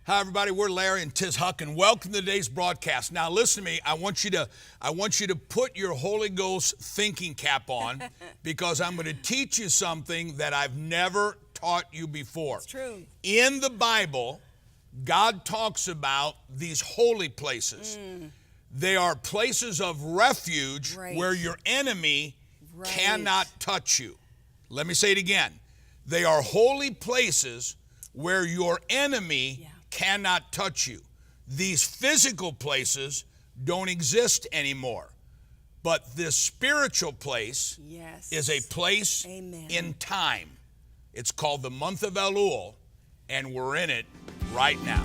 Hi, everybody. We're Larry and Tiz Huch, and welcome to today's broadcast. Now, listen to me. I want you to put your Holy Ghost thinking cap on because I'm going to teach you something that I've never taught you before. It's true. In the Bible, God talks about these holy places. They are places of refuge where your enemy cannot touch you. Let me say it again. They are holy places where your enemy cannot touch you. These physical places don't exist anymore. But this spiritual place is a place in time. It's called the month of Elul, and we're in it right now.